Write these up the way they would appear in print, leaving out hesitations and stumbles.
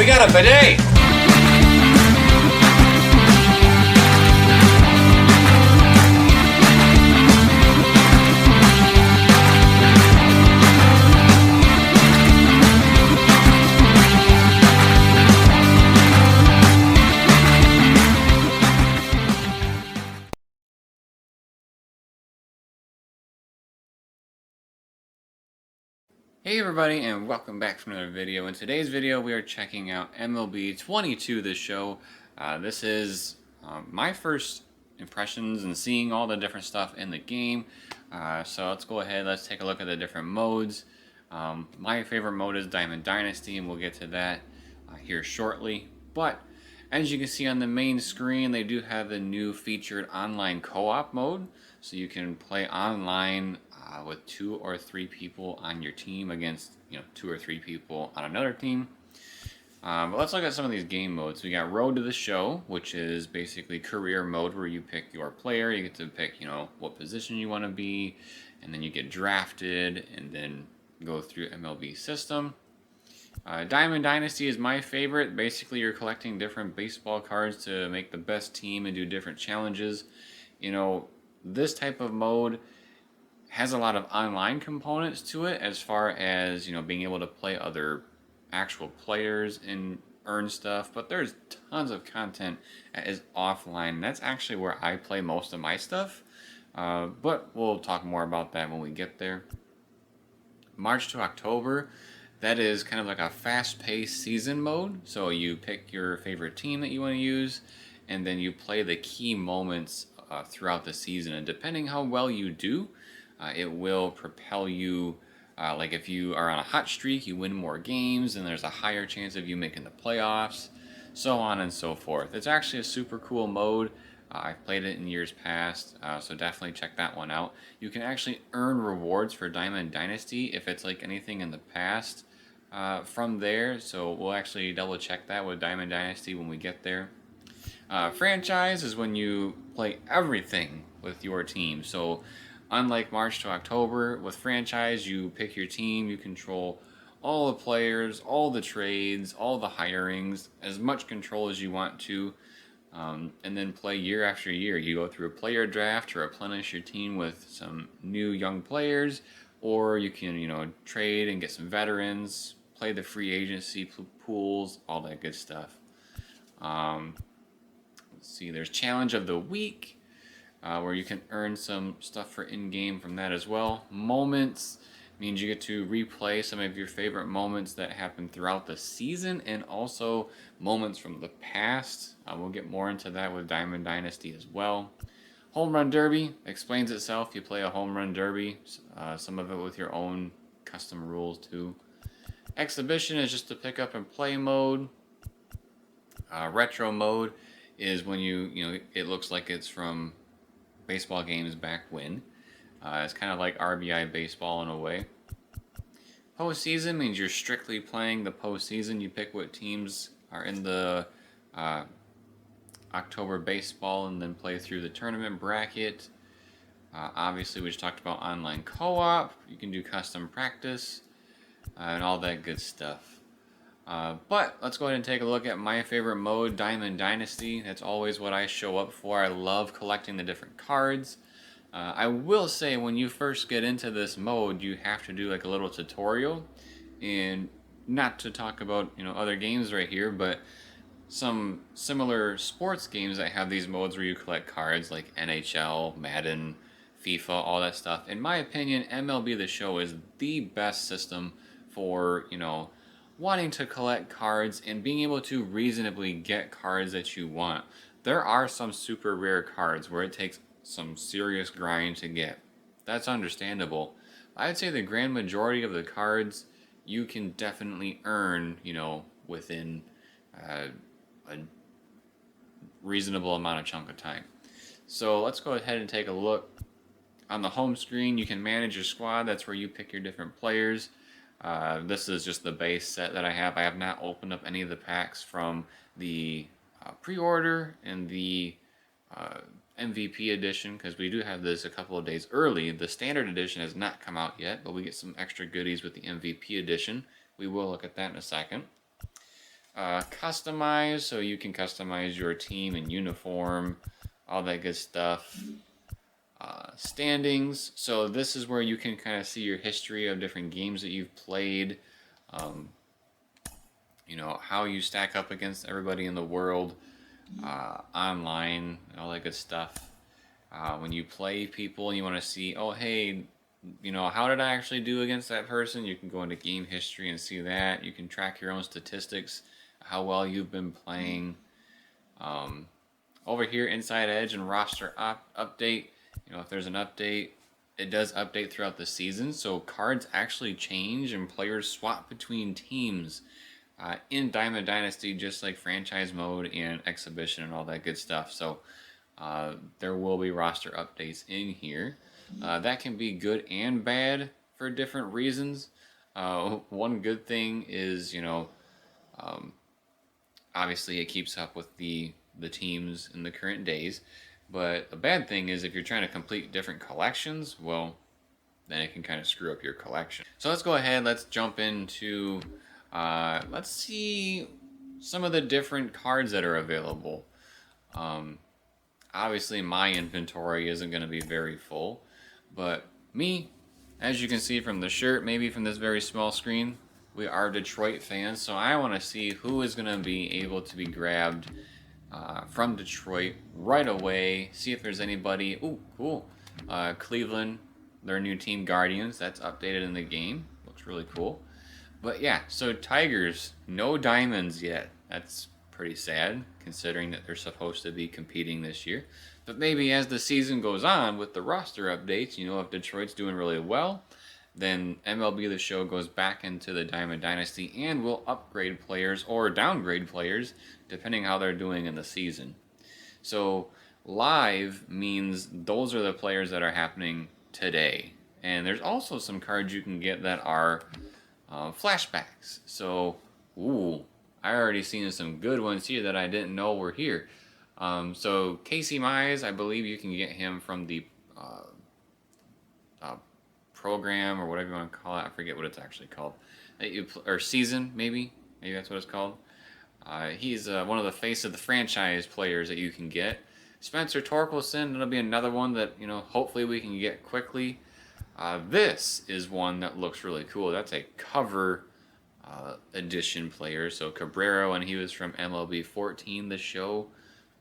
We got a bidet! Hey everybody, and welcome back for another video. In today's video we are checking out MLB 22 The Show. This is my first impressions and seeing all the different stuff in the game. So let's go ahead, let's take a look at the different modes. My favorite mode is Diamond Dynasty, and we'll get to that here shortly. But as you can see on the main screen, they do have the new featured online co-op mode. So you can play online with 2 or 3 people on your team against 2 or 3 people on another team. But let's look at some of these game modes. We got Road to the Show, which is basically career mode where you pick your player. You get to pick what position you want to be, and then you get drafted and then go through MLB system. Diamond Dynasty is my favorite. Basically, you're collecting different baseball cards to make the best team and do different challenges. This type of mode has a lot of online components to it, as far as being able to play other actual players and earn stuff, but there's tons of content that is offline, and that's actually where I play most of my stuff, but we'll talk more about that when we get there. March to October, that is kind of like a fast-paced season mode. So you pick your favorite team that you want to use, and then you play the key moments throughout the season, and depending how well you do, it will propel you. Like if you are on a hot streak, you win more games, and there's a higher chance of you making the playoffs, so on and so forth. It's actually a super cool mode. I've played it in years past, so definitely check that one out. You can actually earn rewards for Diamond Dynasty if it's like anything in the past from there, so we'll actually double check that with Diamond Dynasty when we get there. Franchise is when you play everything with your team. So unlike March to October, with franchise, you pick your team, you control all the players, all the trades, all the hirings, as much control as you want to, and then play year after year. You go through a player draft to replenish your team with some new young players, or you can, trade and get some veterans, play the free agency pools, all that good stuff. Let's see, there's Challenge of the Week, where you can earn some stuff for in-game from that as well. Moments means you get to replay some of your favorite moments that happened throughout the season, and also moments from the past. We'll get more into that with Diamond Dynasty as well. Home Run Derby explains itself. You play a home run derby, some of it with your own custom rules too. Exhibition is just a pick up and play mode. Retro mode is when it looks like it's from baseball games back when. It's kind of like RBI baseball in a way. Postseason means you're strictly playing the postseason. You pick what teams are in the October baseball and then play through the tournament bracket. Obviously, we just talked about online co-op. You can do custom practice and all that good stuff. But let's go ahead and take a look at my favorite mode, Diamond Dynasty. That's always what I show up for. I love collecting the different cards. I will say, when you first get into this mode, you have to do like a little tutorial. And not to talk about other games right here, but some similar sports games that have these modes where you collect cards, like NHL, Madden, FIFA, all that stuff. In my opinion, MLB The Show is the best system for wanting to collect cards and being able to reasonably get cards that you want. There are some super rare cards where it takes some serious grind to get. That's understandable. I'd say the grand majority of the cards you can definitely earn, within a reasonable amount of chunk of time. So let's go ahead and take a look. On the home screen, you can manage your squad. That's where you pick your different players. This is just the base set that I have. I have not opened up any of the packs from the pre-order and the MVP edition, because we do have this a couple of days early. The standard edition has not come out yet, but we get some extra goodies with the MVP edition. We will look at that in a second. customize, so you can customize your team and uniform, all that good stuff. Standings, so this is where you can kind of see your history of different games that you've played, um, you know, how you stack up against everybody in the world, online, all that good stuff. When you play people and you want to see, oh, hey, you know, how did I actually do against that person? You can go into game history and see that. You can track your own statistics, how well you've been playing. Um, Over here, Inside Edge and roster update, you know, if there's an update, it does update throughout the season. So cards actually change and players swap between teams in Diamond Dynasty, just like franchise mode and exhibition and all that good stuff. So there will be roster updates in here. That can be good and bad for different reasons. One good thing is, you know, um, obviously it keeps up with the teams in the current days. But a bad thing is if you're trying to complete different collections, well, then it can kind of screw up your collection. So let's go ahead, let's jump into, let's see some of the different cards that are available. Obviously my inventory isn't going to be very full, but me, as you can see from the shirt, maybe from this very small screen, we are Detroit fans, so I want to see who is going to be able to be grabbed from Detroit right away. See if there's anybody. Ooh, cool. Cleveland, their new team Guardians. That's updated in the game. Looks really cool. But yeah, so Tigers, no diamonds yet. That's pretty sad, considering that they're supposed to be competing this year. But maybe as the season goes on with the roster updates, you know, if Detroit's doing really well, then MLB The Show goes back into the Diamond Dynasty and will upgrade players or downgrade players depending how they're doing in the season. So live means those are the players that are happening today. And there's also some cards you can get that are flashbacks. So, ooh, I already seen some good ones here that I didn't know were here. So Casey Mize, I believe you can get him from the program or whatever you want to call it. I forget what it's actually called. Or season, maybe. Maybe that's what it's called. He's one of the face of the franchise players that you can get. Spencer Torkelson, that'll be another one that, you know, hopefully we can get quickly. This is one that looks really cool. That's a cover edition player. So Cabrera, when he was from MLB 14, The Show.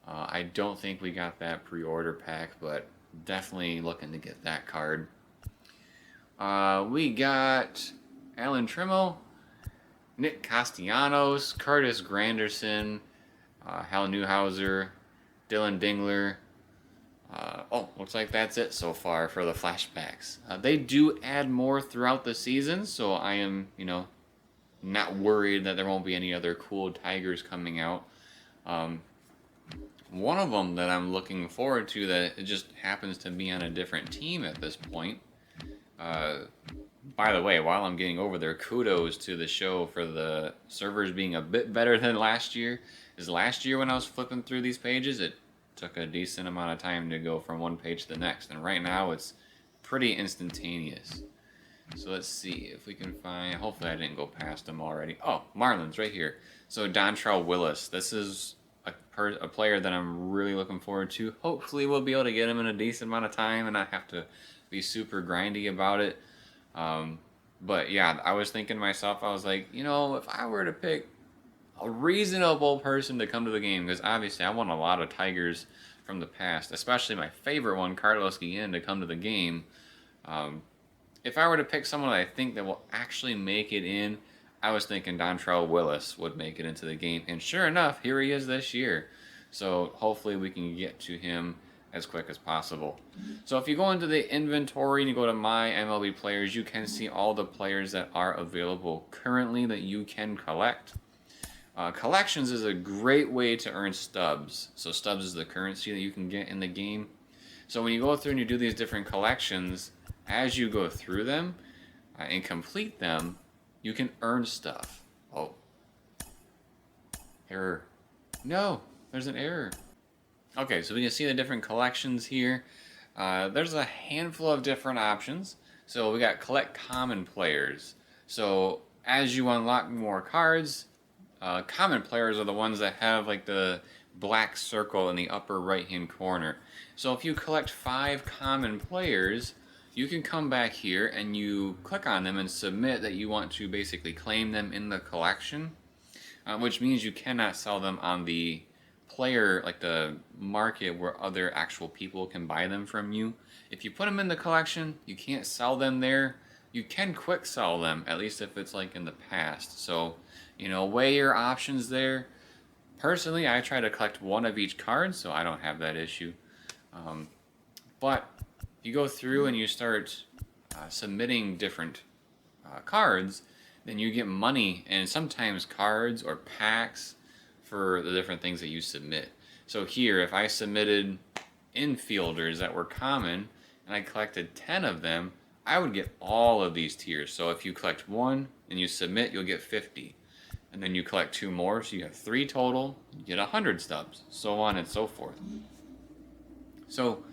I don't think we got that pre-order pack, but definitely looking to get that card. We got Alan Trammell, Nick Castellanos, Curtis Granderson, Hal Newhouser, Dylan Dingler. Looks like that's it so far for the flashbacks. They do add more throughout the season, so I am, you know, not worried that there won't be any other cool Tigers coming out. One of them that I'm looking forward to that it just happens to be on a different team at this point. By the way, while I'm getting over there, kudos to the show for the servers being a bit better than last year. Is last year when I was flipping through these pages, it took a decent amount of time to go from one page to the next, and right now it's pretty instantaneous. So let's see if we can find, hopefully I didn't go past them already. Oh, Marlins right here. So Dontrell Willis, this is a player that I'm really looking forward to. Hopefully we'll be able to get him in a decent amount of time and not have to be super grindy about it. But yeah, I was thinking to myself, I was like, you know, if I were to pick a reasonable person to come to the game, because obviously I want a lot of Tigers from the past, especially my favorite one, Carlos Guillen, to come to the game. If I were to pick someone that I think that will actually make it in, I was thinking Dontrell Willis would make it into the game. And sure enough, here he is this year. So hopefully we can get to him as quick as possible. So if you go into the inventory and you go to My MLB Players, you can see all the players that are available currently that you can collect. Collections is a great way to earn stubs. So stubs is the currency that you can get in the game. So when you go through and you do these different collections, as you go through them and complete them, you can earn stuff. Oh. Error. No, there's an error. Okay, so we can see the different collections here. There's a handful of different options. So we got collect common players. So as you unlock more cards, common players are the ones that have like the black circle in the upper right hand corner. So if you collect 5 common players, you can come back here and you click on them and submit that you want to basically claim them in the collection, which means you cannot sell them on the player, like the market where other actual people can buy them from you. If you put them in the collection, you can't sell them there. You can quick sell them, at least if it's like in the past. So, weigh your options there. Personally, I try to collect one of each card, so I don't have that issue. But if you go through and you start submitting different cards, then you get money and sometimes cards or packs for the different things that you submit. So here, if I submitted infielders that were common and I collected 10 of them, I would get all of these tiers. So if you collect 1 and you submit, you'll get 50. And then you collect 2 more, so you have 3 total, you get 100 stubs, so on and so forth. So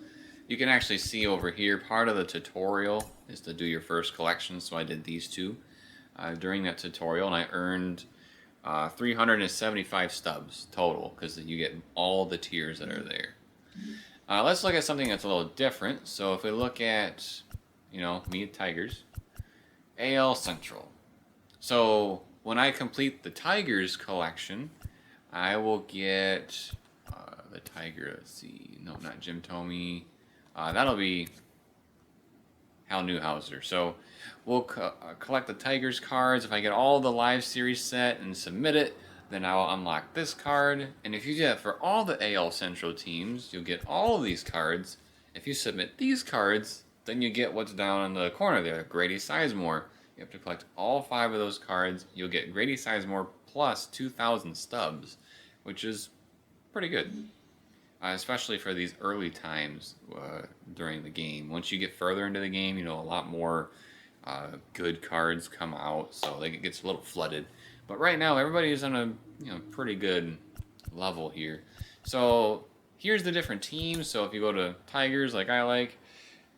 you can actually see over here, part of the tutorial is to do your first collection, so I did these 2 during that tutorial, and I earned 375 stubs total, because you get all the tiers that are there. Let's look at something that's a little different. So if we look at, Meet Tigers, AL Central. So when I complete the Tigers collection, I will get the Tiger, let's see, no, not Jim Thome. That'll be Hal Newhouser. So we'll collect the Tigers cards. If I get all the live series set and submit it, then I will unlock this card. And if you do that for all the AL Central teams, you'll get all of these cards. If you submit these cards, then you get what's down in the corner there, Grady Sizemore. You have to collect all 5 of those cards. You'll get Grady Sizemore plus 2,000 stubs, which is pretty good, especially for these early times during the game. Once you get further into the game, a lot more good cards come out, so it gets a little flooded. But right now, everybody is on a pretty good level here. So here's the different teams. So if you go to Tigers, like I like,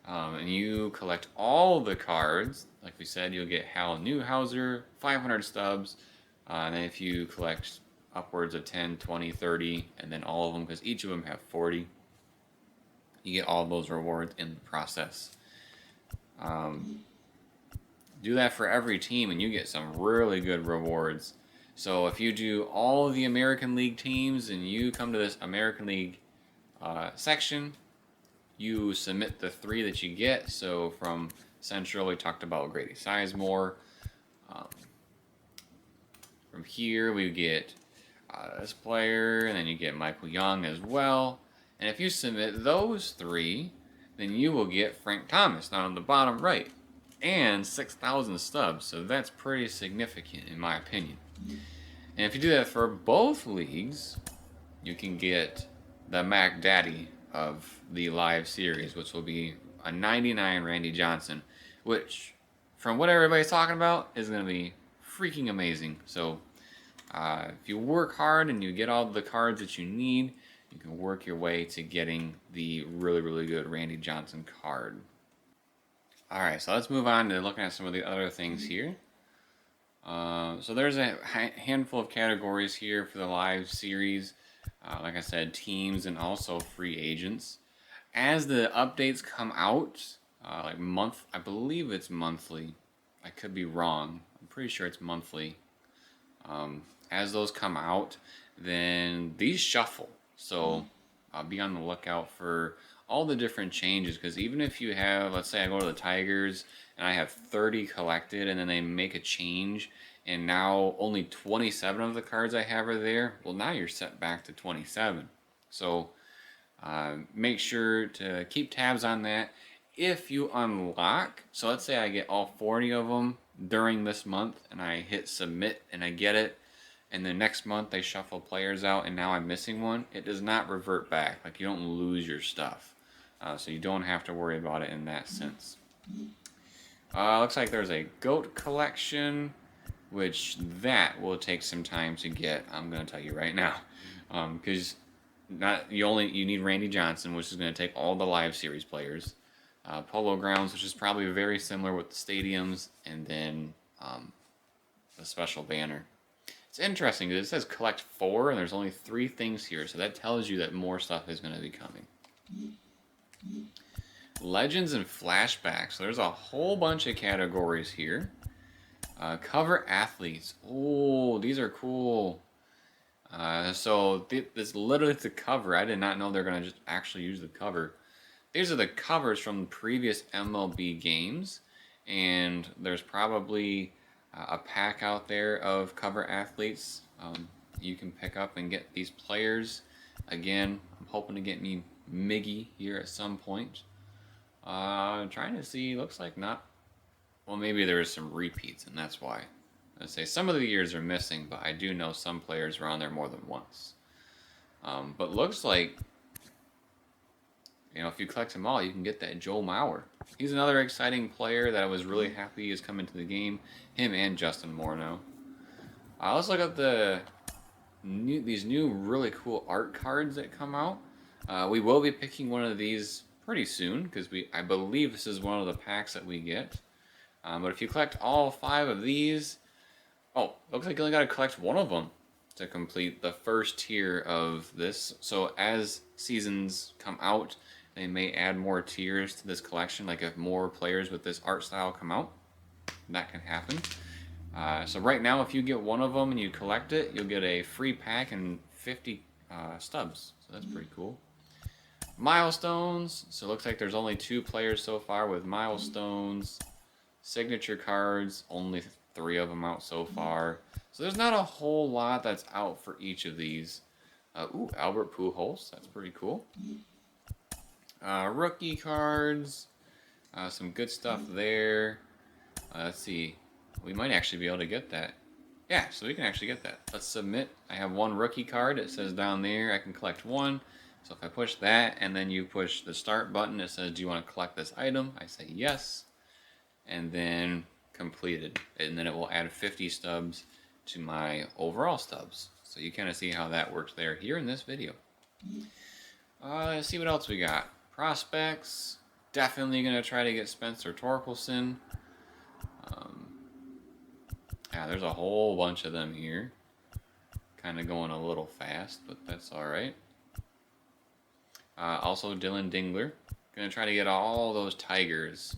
and you collect all the cards, like we said, you'll get Hal Newhouser, 500 stubs. And then if you collect upwards of 10, 20, 30, and then all of them, because each of them have 40, you get all those rewards in the process. Do that for every team, and you get some really good rewards. So if you do all of the American League teams, and you come to this American League section, you submit the 3 that you get. So from Central, we talked about Grady Sizemore. From here, we get this player, and then you get Michael Young as well. And if you submit those 3, then you will get Frank Thomas down on the bottom right, and 6,000 stubs. So that's pretty significant in my opinion. And if you do that for both leagues, you can get the Mac Daddy of the live series, which will be a 99 Randy Johnson, which, from what everybody's talking about, is going to be freaking amazing. So if you work hard and you get all the cards that you need, you can work your way to getting the really, really good Randy Johnson card. Alright, so let's move on to looking at some of the other things here. So there's a handful of categories here for the live series. Like I said, teams and also free agents. As the updates come out, I believe it's monthly. I could be wrong. I'm pretty sure it's monthly. As those come out, then these shuffle. So be on the lookout for all the different changes, because even if you have, let's say I go to the Tigers and I have 30 collected, and then they make a change and now only 27 of the cards I have are there, well, now you're set back to 27. So make sure to keep tabs on that. If you unlock, so let's say I get all 40 of them during this month and I hit submit and I get it, and the next month they shuffle players out and now I'm missing one, it does not revert back. Like, you don't lose your stuff. So you don't have to worry about it in that sense. Looks like there's a GOAT collection, which that will take some time to get. I'm going to tell you right now, because you need Randy Johnson, which is going to take all the live series players. Polo Grounds, which is probably very similar with the stadiums, and then the special banner. It's interesting because it says collect 4 and there's only 3 things here, so that tells you that more stuff is going to be coming. Legends and flashbacks. So there's a whole bunch of categories here. Cover athletes. Oh, these are cool. So this literally the cover. I did not know they're going to just actually use the cover. These are the covers from previous MLB games, and there's probably a pack out there of cover athletes you can pick up and get these players. Again, I'm hoping to get me Miggy here at some point. Trying to see, looks like not. Well, maybe there's some repeats, and that's why. I'd say some of the years are missing, but I do know some players are on there more than once. But looks like, you know, if you collect them all, you can get that Joe Mauer. He's another exciting player that I was really happy is coming to the game. Him and Justin Morneau. Let's look at these new really cool art cards that come out. We will be picking one of these pretty soon because I believe this is one of the packs that we get. But if you collect all 5 of these, oh, looks like you only got to collect one of them to complete the first tier of this. So as seasons come out, they may add more tiers to this collection. Like if more players with this art style come out, that can happen. So right now, if you get one of them and you collect it, you'll get a free pack and 50 stubs. So that's pretty cool. Milestones. So it looks like there's only 2 players so far with milestones. Signature cards, only 3 of them out so far. So there's not a whole lot that's out for each of these. Ooh, Albert Pujols. That's pretty cool. Rookie cards. Some good stuff there. Let's see. We might actually be able to get that. Yeah, so we can actually get that. Let's submit. I have 1 rookie card. It says down there I can collect 1. So if I push that and then you push the start button, it says, do you want to collect this item? I say yes. And then completed. And then it will add 50 stubs to my overall stubs. So you kind of see how that works there here in this video. Let's see what else we got. Prospects. Definitely going to try to get Spencer Torkelson. Yeah, there's a whole bunch of them here. Kind of going a little fast, but that's alright. Also Dylan Dingler. Going to try to get all those Tigers.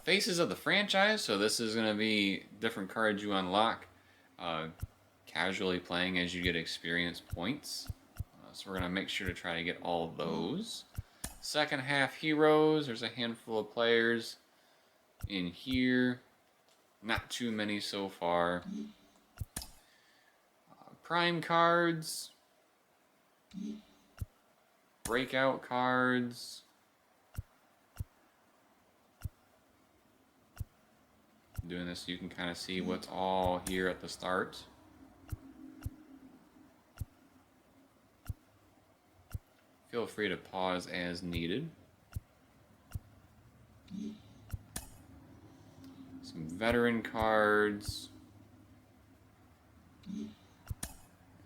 Faces of the franchise. So this is going to be different cards you unlock. Casually playing as you get experience points. So we're going to make sure to try to get all of those. Second half heroes. There's a handful of players in here. Not too many so far. Prime cards. Breakout cards. Doing this so you can kind of see what's all here at the start. Feel free to pause as needed. Some veteran cards.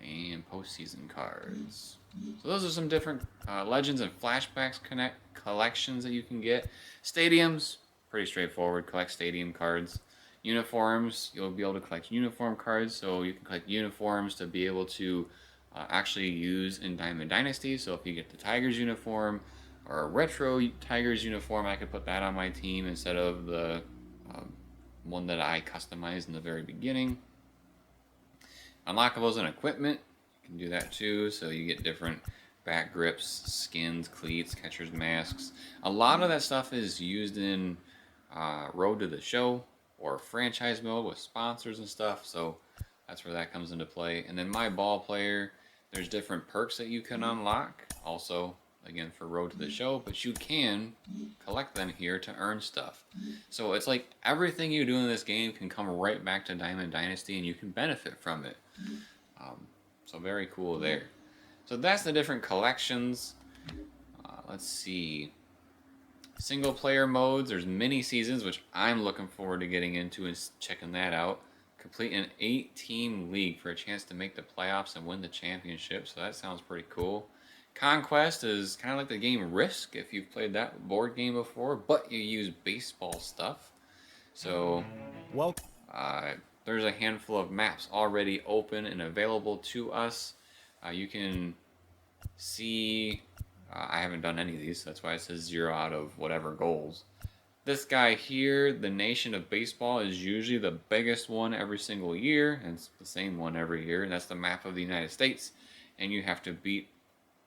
And postseason cards. So those are some different Legends and Flashbacks collections that you can get. Stadiums, pretty straightforward. Collect stadium cards. Uniforms, you'll be able to collect uniform cards. So you can collect uniforms to be able to actually use in Diamond Dynasty. So if you get the Tigers uniform or a retro Tigers uniform, I could put that on my team instead of the one that I customized in the very beginning. Unlockables and equipment, you can do that too. So you get different back grips, skins, cleats, catcher's masks. A lot of that stuff is used in Road to the Show or franchise mode with sponsors and stuff. So that's where that comes into play. And then My Ball Player, there's different perks that you can unlock. Also, again, for Road to the Show, but you can collect them here to earn stuff. So it's like everything you do in this game can come right back to Diamond Dynasty and you can benefit from it. So very cool there. So that's the different collections. Let's see. Single player modes, there's mini seasons, which I'm looking forward to getting into and checking that out. Complete an 8-team league for a chance to make the playoffs and win the championship. So that sounds pretty cool. Conquest is kind of like the game Risk, if you've played that board game before, but you use baseball stuff. So, there's a handful of maps already open and available to us. You can see, I haven't done any of these, so that's why it says 0 out of whatever goals. This guy here, the nation of baseball, is usually the biggest one every single year, and it's the same one every year, and that's the map of the United States, and you have to beat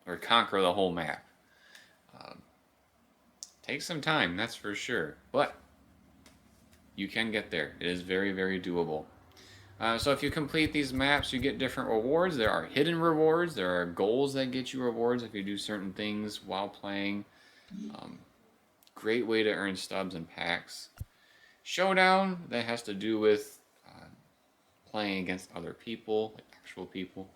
or conquer the whole map. Takes some time, that's for sure, but you can get there. It is very, very doable. So if you complete these maps, you get different rewards. There are hidden rewards. There are goals that get you rewards if you do certain things while playing. Great way to earn stubs and packs. Showdown, that has to do with playing against other people, like actual people.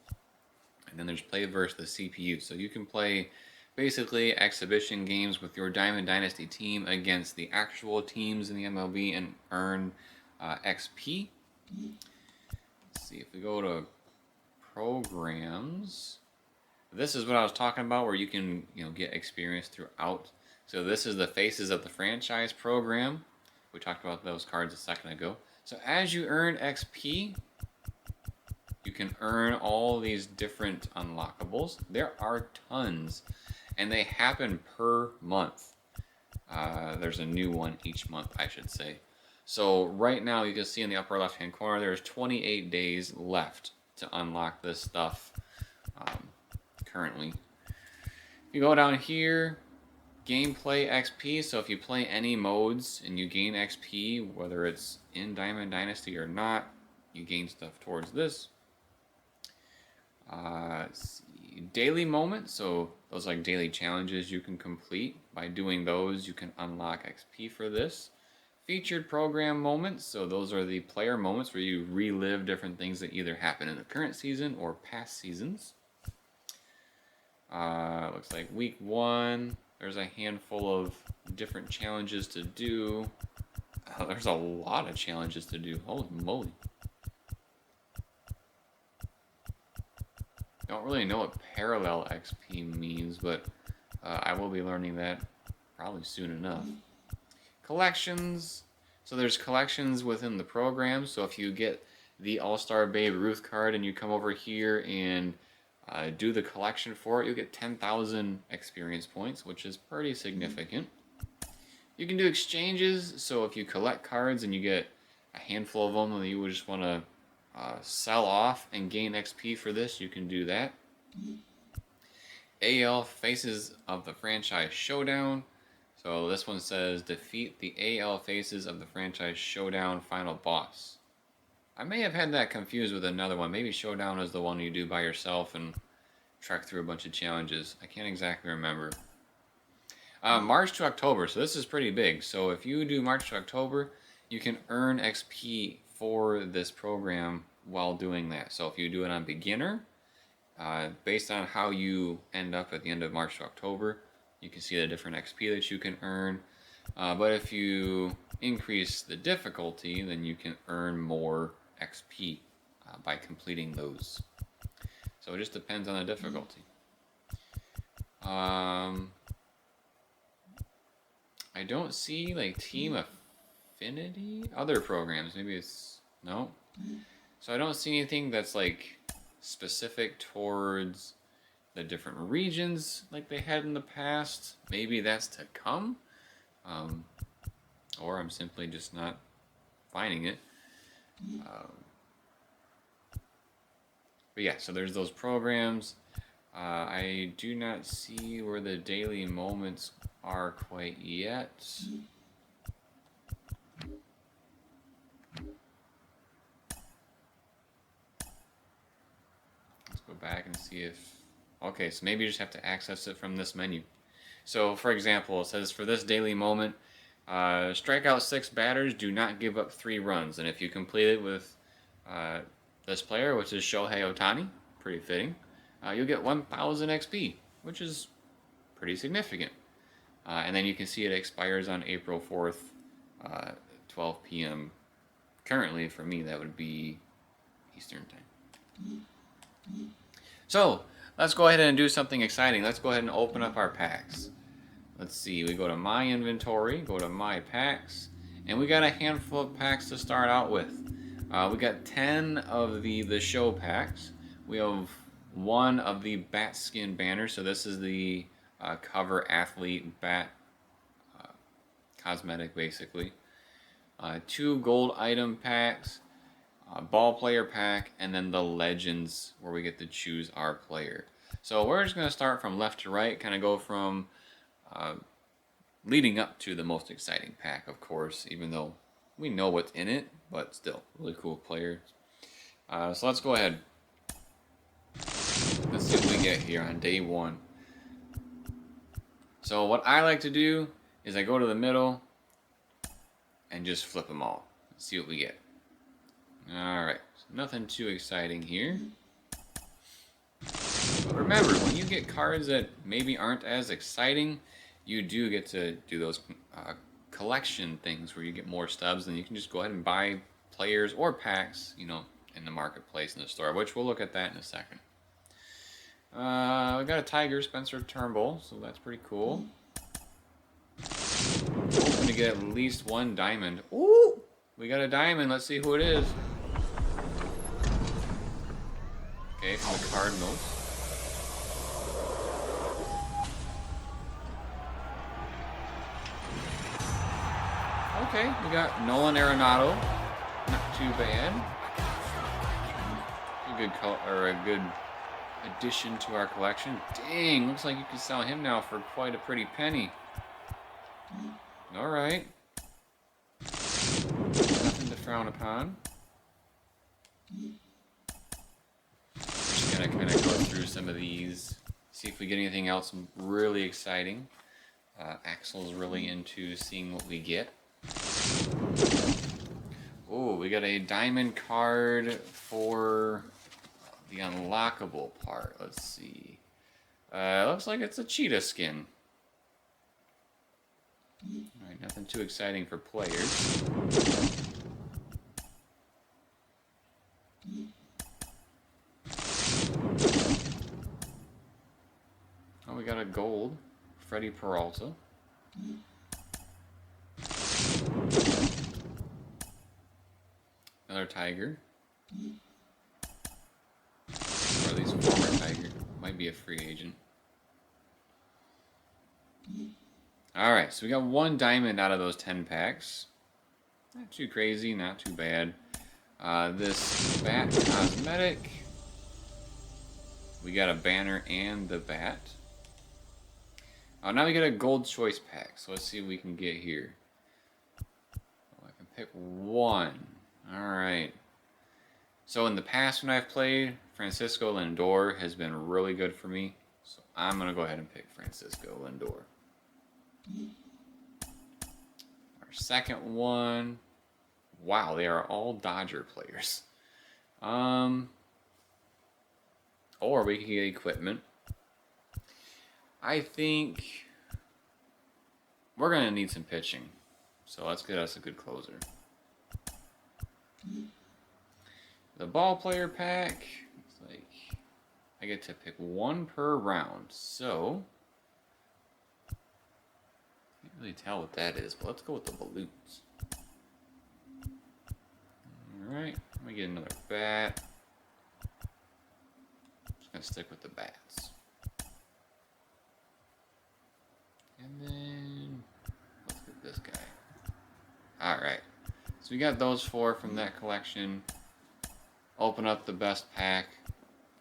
And then there's play versus the CPU. So you can play basically exhibition games with your Diamond Dynasty team against the actual teams in the MLB and earn XP. Let's see, if we go to programs, this is what I was talking about, where you can get experience throughout. So this is the Faces of the Franchise program. We talked about those cards a second ago. So as you earn XP, you can earn all these different unlockables. There are tons, and they happen per month. There's a new one each month, I should say. So right now, you can see in the upper left-hand corner, there's 28 days left to unlock this stuff currently. If you go down here, gameplay XP. So if you play any modes and you gain XP, whether it's in Diamond Dynasty or not, you gain stuff towards this. Daily moments, so those like daily challenges you can complete. By doing those, you can unlock XP for this. Featured program moments, so those are the player moments where you relive different things that either happen in the current season or past seasons. Looks like week 1, there's a handful of different challenges to do. There's a lot of challenges to do, holy moly. Don't really know what parallel XP means, but I will be learning that probably soon enough. Collections. So there's collections within the program. So if you get the All-Star Babe Ruth card and you come over here and do the collection for it, you'll get 10,000 experience points, which is pretty significant. You can do exchanges. So if you collect cards and you get a handful of them that you would just want to sell off and gain XP for this, you can do that. AL Faces of the Franchise Showdown. So this one says, defeat the AL Faces of the Franchise Showdown final boss. I may have had that confused with another one. Maybe Showdown is the one you do by yourself and trek through a bunch of challenges. I can't exactly remember. March to October, so this is pretty big. So if you do March to October, you can earn XP for this program while doing that. So if you do it on beginner, based on how you end up at the end of March to October, you can see the different XP that you can earn. But if you increase the difficulty, then you can earn more XP by completing those. So it just depends on the difficulty. I don't see like Team Affinity, other programs. Maybe it's no. So I don't see anything that's like specific towards the different regions like they had in the past. Maybe that's to come, or I'm simply just not finding it. But yeah, so there's those programs. I do not see where the daily moments are quite yet. Let's go back and see if... Okay, so maybe you just have to access it from this menu. So, for example, it says for this daily moment, strike out 6 batters, do not give up 3 runs. And if you complete it with this player, which is Shohei Ohtani, pretty fitting, you'll get 1,000 XP, which is pretty significant. And then you can see it expires on April 4th, 12 p.m. Currently, for me, that would be Eastern Time. So, let's go ahead and do something exciting. Let's go ahead and open up our packs. Let's see, we go to My Inventory, go to My Packs, and we got a handful of packs to start out with. We got 10 of the show packs. We have one of the bat skin banners. So this is the cover athlete bat cosmetic, basically. 2 gold item packs, ball player pack, and then the legends where we get to choose our player. So we're just going to start from left to right, kind of go from leading up to the most exciting pack, of course, even though we know what's in it, but still, really cool players. So let's go ahead. Let's see what we get here on day 1. So what I like to do is I go to the middle and just flip them all. Let's see what we get. Alright, so nothing too exciting here. But remember, when you get cards that maybe aren't as exciting, you do get to do those collection things where you get more stubs, and you can just go ahead and buy players or packs, you know, in the marketplace in the store, which we'll look at that in a second. We got a Tiger, Spencer Turnbull, so that's pretty cool. Hoping to get at least 1 diamond. Ooh! We got a diamond. Let's see who it is. Okay, from the Cardinals. Okay, we got Nolan Arenado. Not too bad. A good color, or a good addition to our collection. Dang, looks like you can sell him now for quite a pretty penny. Alright. Nothing to frown upon. Just gonna kind of go through some of these, see if we get anything else really exciting. Axel's really into seeing what we get. Oh, we got a diamond card for the unlockable part. Let's see. Looks like it's a cheetah skin. Alright, nothing too exciting for players. Oh, we got a gold. Freddie Peralta. Another Tiger. Or at least former Tiger. Might be a free agent. Alright, so we got 1 diamond out of those 10 packs. Not too crazy, not too bad. This bat cosmetic. We got a banner and the bat. Now we got a gold choice pack, so let's see what we can get here. Oh, I can pick 1. Alright. So in the past when I've played, Francisco Lindor has been really good for me. So I'm going to go ahead and pick Francisco Lindor. Our second one. Wow, they are all Dodger players. Or we can get equipment. I think we're going to need some pitching. So let's get us a good closer. The ball player pack. It's like I get to pick 1 per round. So can't really tell what that is, but let's go with the balloons. Alright, let me get another bat. Just gonna stick with the bats. And then let's get this guy. Alright. So we got those 4 from that collection. Open up the best pack.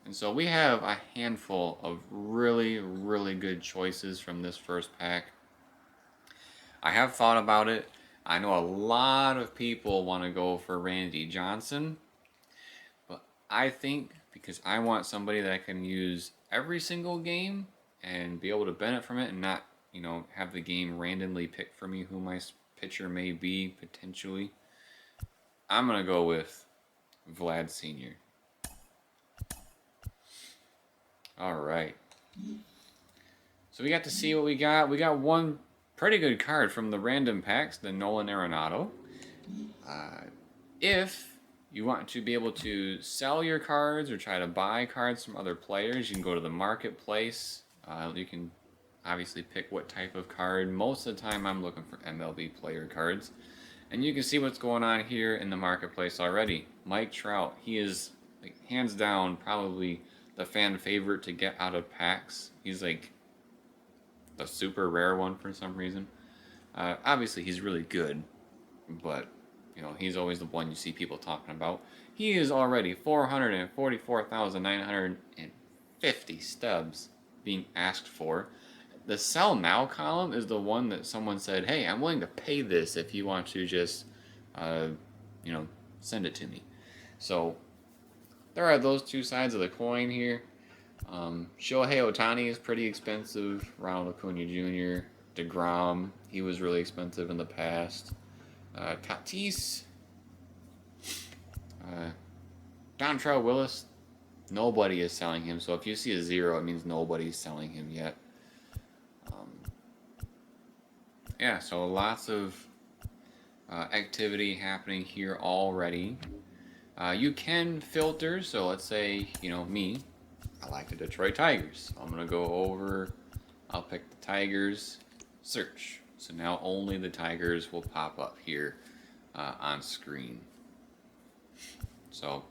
And so we have a handful of really, really good choices from this first pack. I have thought about it. I know a lot of people want to go for Randy Johnson. But I think because I want somebody that I can use every single game and be able to benefit from it and not, you know, have the game randomly pick for me who my pitcher may be potentially. I'm going to go with Vlad Sr. Alright. So we got to see what we got. We got 1 pretty good card from the random packs, the Nolan Arenado. If you want to be able to sell your cards or try to buy cards from other players, you can go to the marketplace. You can obviously pick what type of card. Most of the time I'm looking for MLB player cards. And you can see what's going on here in the marketplace already. Mike Trout, he is like hands down probably the fan favorite to get out of packs. He's like the super rare one for some reason. Obviously, he's really good, but you know he's always the one you see people talking about. He is already 444,950 stubs being asked for. The sell now column is the one that someone said, "Hey, I'm willing to pay this if you want to just, you know, send it to me." So there are those two sides of the coin here. Shohei Ohtani is pretty expensive. Ronald Acuna Jr., DeGrom, he was really expensive in the past. Tatis, Dontrelle Willis, nobody is selling him. So if you see a 0, it means nobody's selling him yet. Yeah, so lots of activity happening here already. You can filter, so let's say, you know, me, I like the Detroit Tigers. I'm going to go over, I'll pick the Tigers, search. So now only the Tigers will pop up here on screen. So,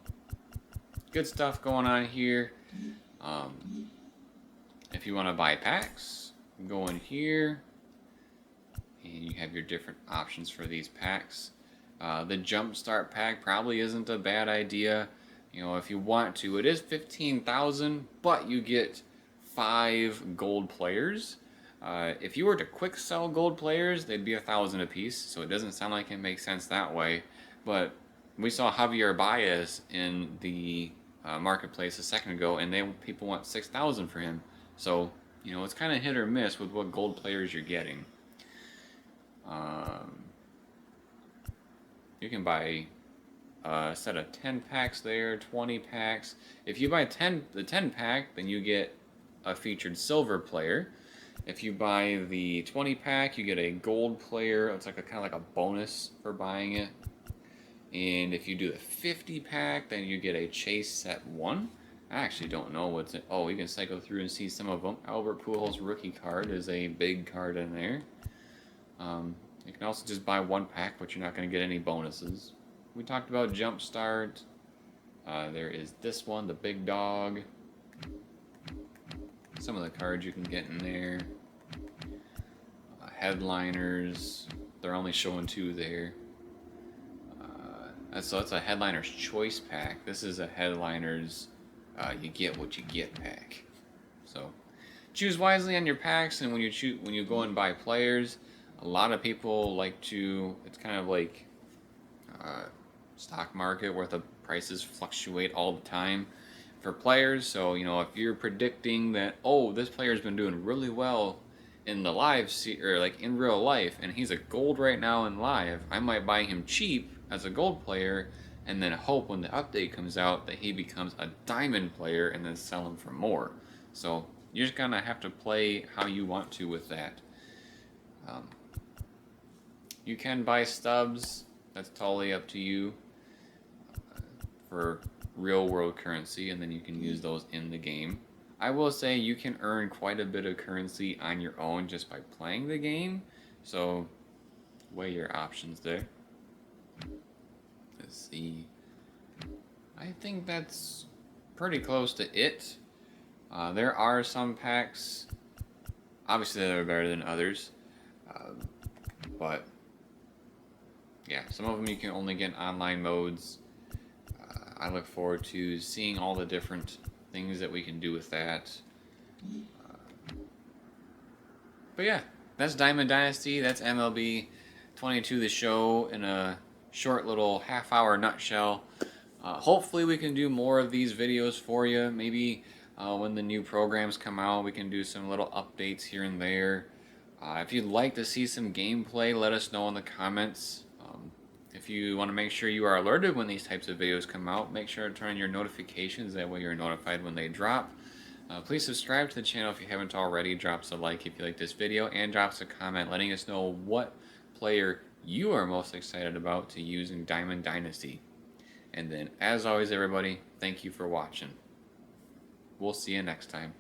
good stuff going on here. If you want to buy packs, go in here, and you have your different options for these packs. The Jumpstart pack probably isn't a bad idea. You know, if you want to, it is 15,000, but you get 5 gold players. If you were to quick sell gold players, they'd be 1,000 apiece, so it doesn't sound like it makes sense that way. But we saw Javier Baez in the marketplace a second ago, and people want 6,000 for him. So, you know, it's kind of hit or miss with what gold players you're getting. You can buy a set of 10 packs there, 20 packs. If you buy the 10 pack, then you get a featured silver player. If you buy the 20 pack, you get a gold player. It's like a kind of like a bonus for buying it. And if you do the 50 pack, then you get a Chase set 1. I actually don't know what's in. Oh, you can cycle through and see some of them. Albert Pujols rookie card is a big card in there. You can also just buy 1 pack, but you're not going to get any bonuses. We talked about Jumpstart. There is this one, the Big Dog. Some of the cards you can get in there. Headliners. They're only showing 2 there. So it's a Headliner's Choice pack. This is a Headliner's you get what you get pack. So choose wisely on your packs, and when you go and buy players, a lot of people like to. It's kind of like stock market where the prices fluctuate all the time for players. So you know if you're predicting that this player's been doing really well in the or like in real life, and he's a gold right now in live, I might buy him cheap as a gold player, and then hope when the update comes out that he becomes a diamond player, and then sell him for more. So you're just gonna have to play how you want to with that. You can buy stubs. That's totally up to you for real world currency, and then you can use those in the game. I will say you can earn quite a bit of currency on your own just by playing the game. So weigh your options there. Let's see. I think that's pretty close to it. There are some packs, obviously that are better than others, but yeah, some of them you can only get in online modes. I look forward to seeing all the different things that we can do with that. But yeah, that's Diamond Dynasty. That's MLB 22 The Show in a short little half-hour nutshell. Hopefully we can do more of these videos for you. Maybe when the new programs come out, we can do some little updates here and there. If you'd like to see some gameplay, let us know in the comments. If you want to make sure you are alerted when these types of videos come out, make sure to turn on your notifications. That way you're notified when they drop. Please subscribe to the channel if you haven't already. Drop us a like if you like this video, and drop us a comment letting us know what player you are most excited about to use in Diamond Dynasty. And then, as always, everybody, thank you for watching. We'll see you next time.